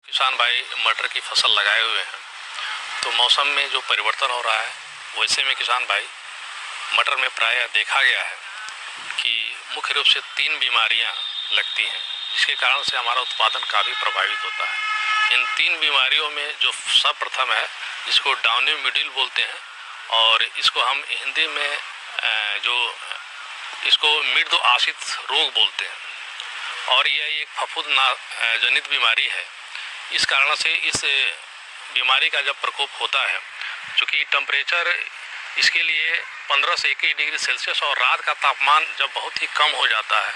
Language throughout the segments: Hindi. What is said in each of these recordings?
किसान भाई मटर की फसल लगाए हुए हैं। तो मौसम में जो परिवर्तन हो रहा है वैसे में किसान भाई मटर में प्रायः देखा गया है कि मुख्य रूप से 3 बीमारियां लगती हैं, जिसके कारण से हमारा उत्पादन काफ़ी प्रभावित होता है। इन 3 बीमारियों में जो सर्वप्रथम है, इसको डाउनी मिडिल बोलते हैं, और इसको हम हिंदी में जो इसको मृदु आशित रोग बोलते हैं, और यह एक फफूंद जनित बीमारी है। इस कारण से इस बीमारी का जब प्रकोप होता है, चूँकि टेम्परेचर इसके लिए 15 से 21 डिग्री सेल्सियस और रात का तापमान जब बहुत ही कम हो जाता है,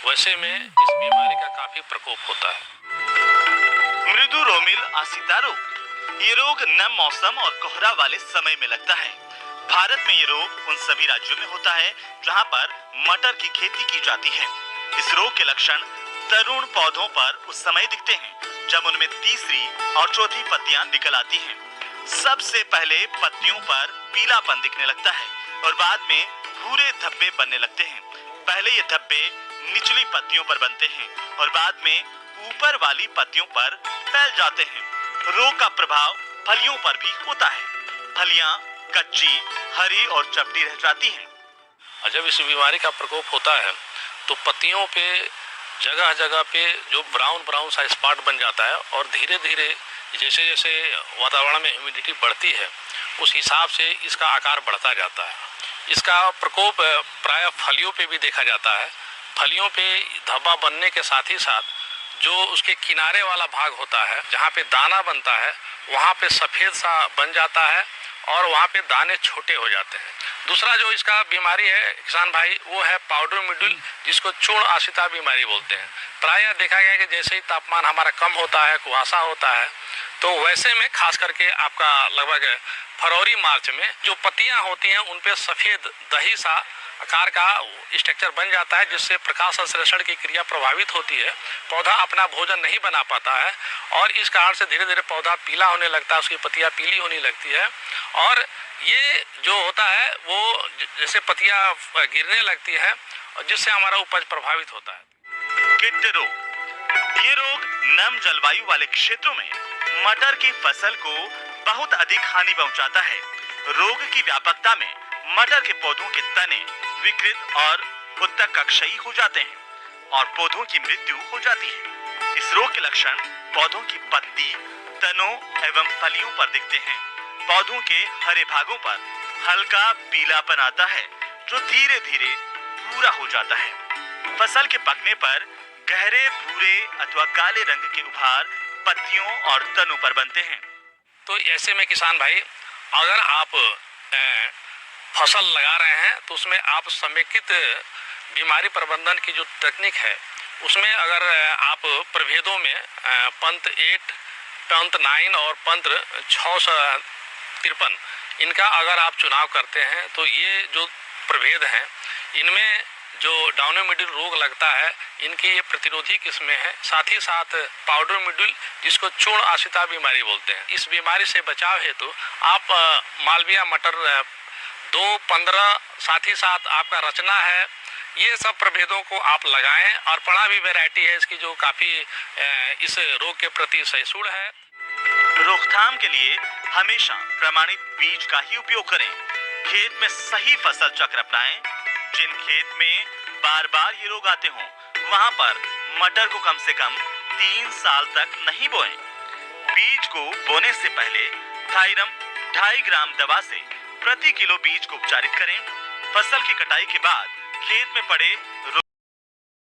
वैसे में इस बीमारी का काफ़ी प्रकोप होता है। मृदु रोमिल आसिता रोग। ये रोग नम मौसम और कोहरा वाले समय में लगता है। भारत में ये रोग उन सभी राज्यों में होता है जहां पर मटर की खेती की जाती है। इस रोग के लक्षण तरुण पौधों पर उस समय दिखते हैं जब उनमें तीसरी और चौथी पत्तियां निकल आती हैं। सबसे पहले पत्तियों पर पीलापन दिखने लगता है और बाद में भूरे धब्बे बनने लगते हैं। पहले ये धब्बे निचली पत्तियों पर बनते हैं और बाद में ऊपर वाली पत्तियों पर फैल जाते हैं। रोग का प्रभाव फलियों पर भी होता है। फलियां कच्ची, हरी और चपटी रह जाती हैं। और जब इस बीमारी का प्रकोप होता है तो पत्तियों पे जगह जगह पे जो ब्राउन ब्राउन सा स्पॉट बन जाता है, और धीरे धीरे जैसे जैसे वातावरण में ह्यूमिडिटी बढ़ती है उस हिसाब से इसका आकार बढ़ता जाता है। इसका प्रकोप प्रायः फलियों पे भी देखा जाता है। फलियों पे धब्बा बनने के साथ ही साथ जो उसके किनारे वाला भाग होता है, जहाँ पे दाना बनता है, वहाँ पे सफ़ेद सा बन जाता है और वहाँ पे दाने छोटे हो जाते हैं। दूसरा जो इसका बीमारी है किसान भाई, वो है पाउडर मिडल, जिसको चूर्ण आशिता बीमारी बोलते हैं। प्रायः देखा गया है कि जैसे ही तापमान हमारा कम होता है, कुहासा होता है, तो वैसे में खास करके आपका लगभग फरवरी मार्च में जो पत्तियां होती हैं उन पे सफ़ेद दही सा आकार का स्ट्रक्चर बन जाता है, जिससे प्रकाश संश्लेषण की क्रिया प्रभावित होती है। पौधा अपना भोजन नहीं बना पाता है और इस कारण से धीरे धीरे पौधा पीला होने लगता है, उसकी पत्तियां पीली होने लगती है, और ये जो होता है वो जैसे पत्तियां गिरने लगती है, जिससे हमारा उपज प्रभावित होता है। कीट रोग। ये रोग नम जलवायु वाले क्षेत्रों में मटर की फसल को बहुत अधिक हानि पहुंचाता है। रोग की व्यापकता में मटर के पौधों के तने विकृत और उत्तक अक्षयी हो जाते हैं और पौधों की मृत्यु हो जाती है। इस रोग के लक्षण पौधों की पत्ती, तनों एवं फलियों पर दिखते हैं। पौधों के हरे भागों पर हल्का पीलापन आता है जो धीरे धीरे भूरा हो जाता है। फसल के पकने पर गहरे भूरे अथवा काले रंग के उभार पत्तियों और तनों पर बनते हैं। तो ऐसे में किसान भाई, अगर आप फसल लगा रहे हैं तो उसमें आप समेकित बीमारी प्रबंधन की जो तकनीक है, उसमें अगर आप प्रभेदों में पंत 8, पंत 9 और पंत 653 इनका अगर आप चुनाव करते हैं, तो ये जो प्रभेद हैं इनमें जो डाउनी मिडिल रोग लगता है, इनकी ये प्रतिरोधी किस्में हैं। साथ ही साथ पाउडर मिडिल, जिसको चूर्ण आशिता बीमारी बोलते हैं, इस बीमारी से बचाव हेतु आप मालविया मटर 215, साथ ही साथ आपका रचना है, ये सब प्रभेदों को आप लगाएं। और पड़ा भी वैरायटी है इसकी जो काफ़ी इस रोग के प्रति सहिष्णु है। रोकथाम के लिए हमेशा प्रमाणित बीज का ही उपयोग करें। खेत में सही फसल चक्र अपनाएं। जिन खेत में बार बार ये रोग आते हों, वहां पर मटर को कम से कम 3 साल तक नहीं बोएं। बीज को बोने से पहले थायरम 2.5 ग्राम दवा से प्रति किलो बीज को उपचारित करें। फसल की कटाई के बाद खेत में पड़े